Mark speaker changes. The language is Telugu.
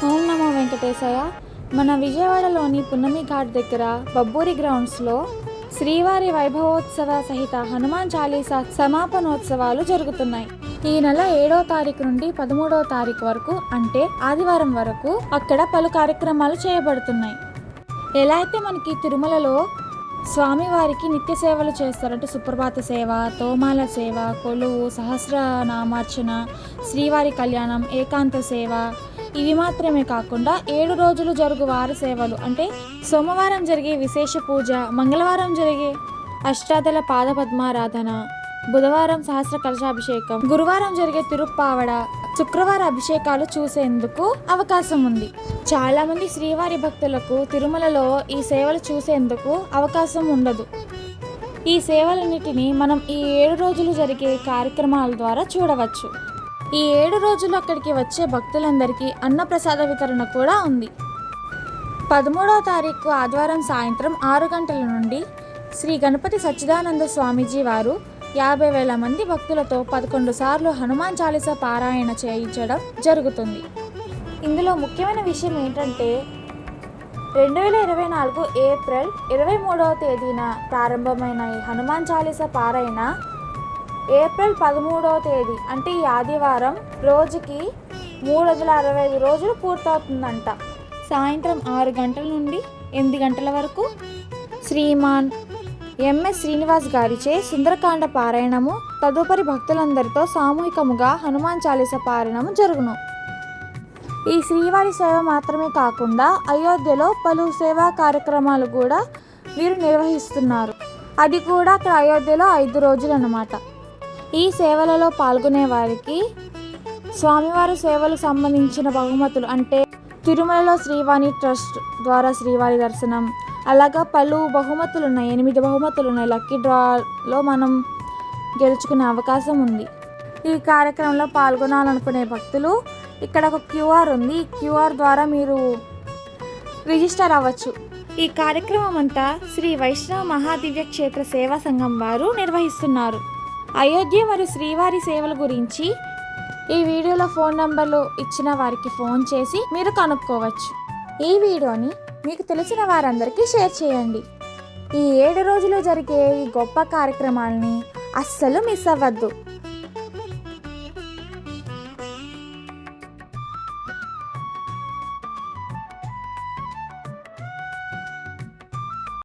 Speaker 1: ఓం నమో వెంకటేశయ్య. మన విజయవాడలోని పున్నమి ఘాట్ దగ్గర బబ్బూరి గ్రౌండ్స్లో శ్రీవారి వైభవోత్సవ సహిత హనుమాన్ చాలీసా సమాపనోత్సవాలు జరుగుతున్నాయి. ఈ నెల 7వ తారీఖు నుండి 13వ తారీఖు వరకు, అంటే ఆదివారం వరకు అక్కడ పలు కార్యక్రమాలు చేయబడుతున్నాయి. ఎలా అయితే మనకి తిరుమలలో స్వామివారికి నిత్య సేవలు చేస్తారంటే సుప్రభాత సేవ, తోమాల సేవ, కొలువు, సహస్రనామార్చన, శ్రీవారి కళ్యాణం, ఏకాంత సేవ, ఇవి మాత్రమే కాకుండా 7 రోజులు జరుగు వార సేవలు అంటే సోమవారం జరిగే విశేష పూజ, మంగళవారం జరిగే అష్టాదళ పాదపద్మారాధన, బుధవారం సహస్ర కలశాభిషేకం, గురువారం జరిగే తిరుప్పావడ, శుక్రవారం అభిషేకాలు చూసేందుకు అవకాశం ఉంది. చాలామంది శ్రీవారి భక్తులకు తిరుమలలో ఈ సేవలు చూసేందుకు అవకాశం ఉండదు. ఈ సేవలన్నిటినీ మనం ఈ 7 రోజులు జరిగే కార్యక్రమాల ద్వారా చూడవచ్చు. ఈ 7 రోజులు అక్కడికి వచ్చే భక్తులందరికీ అన్నప్రసాద వితరణ కూడా ఉంది. 13వ తారీఖు ఆదివారం సాయంత్రం 6 గంటల నుండి శ్రీ గణపతి సచ్చిదానంద స్వామీజీ వారు 50,000 మంది భక్తులతో 11 సార్లు హనుమాన్ చాలీసా పారాయణ చేయించడం జరుగుతుంది. ఇందులో ముఖ్యమైన విషయం ఏంటంటే 2024 ఏప్రిల్ 23వ తేదీన ప్రారంభమైన ఈ హనుమాన్ చాలీసా పారాయణ ఏప్రిల్ 13వ తేదీ అంటే ఈ ఆదివారం రోజుకి 365 రోజులు పూర్తవుతుందంట. సాయంత్రం 6 గంటల నుండి 8 గంటల వరకు శ్రీమాన్ ఎంఎస్ శ్రీనివాస్ గారిచే సుందరకాండ పారాయణము, తదుపరి భక్తులందరితో సామూహికముగా హనుమాన్ చాలీసా పారాయణము జరుగును. ఈ శ్రీవారి సేవ మాత్రమే కాకుండా అయోధ్యలో పలు సేవా కార్యక్రమాలు కూడా వీరు నిర్వహిస్తున్నారు. అది కూడా అక్కడ అయోధ్యలో 5 రోజులు అన్నమాట. ఈ సేవలలో పాల్గొనే వారికి స్వామివారి సేవలకు సంబంధించిన బహుమతులు అంటే తిరుమలలో శ్రీవాణి ట్రస్ట్ ద్వారా శ్రీవారి దర్శనం, అలాగా పలు బహుమతులు ఉన్నాయి. 8 బహుమతులు ఉన్నాయి. లక్కీ డ్రాలో మనం గెలుచుకునే అవకాశం ఉంది. ఈ కార్యక్రమంలో పాల్గొనాలనుకునే భక్తులు ఇక్కడ ఒక క్యూఆర్ ఉంది. ఈ క్యూఆర్ ద్వారా మీరు రిజిస్టర్ అవ్వచ్చు. ఈ కార్యక్రమం అంతా శ్రీ వైష్ణవ మహాదివ్య క్షేత్ర సేవా సంఘం వారు నిర్వహిస్తున్నారు. అయోధ్య మరియు శ్రీవారి సేవల గురించి ఈ వీడియోలో ఫోన్ నంబర్లు ఇచ్చిన వారికి ఫోన్ చేసి మీరు కనుక్కోవచ్చు. ఈ వీడియోని మీకు తెలిసిన వారందరికీ షేర్ చేయండి. ఈ 7 రోజులు జరిగే ఈ గొప్ప కార్యక్రమాలని అస్సలు మిస్ అవ్వద్దు.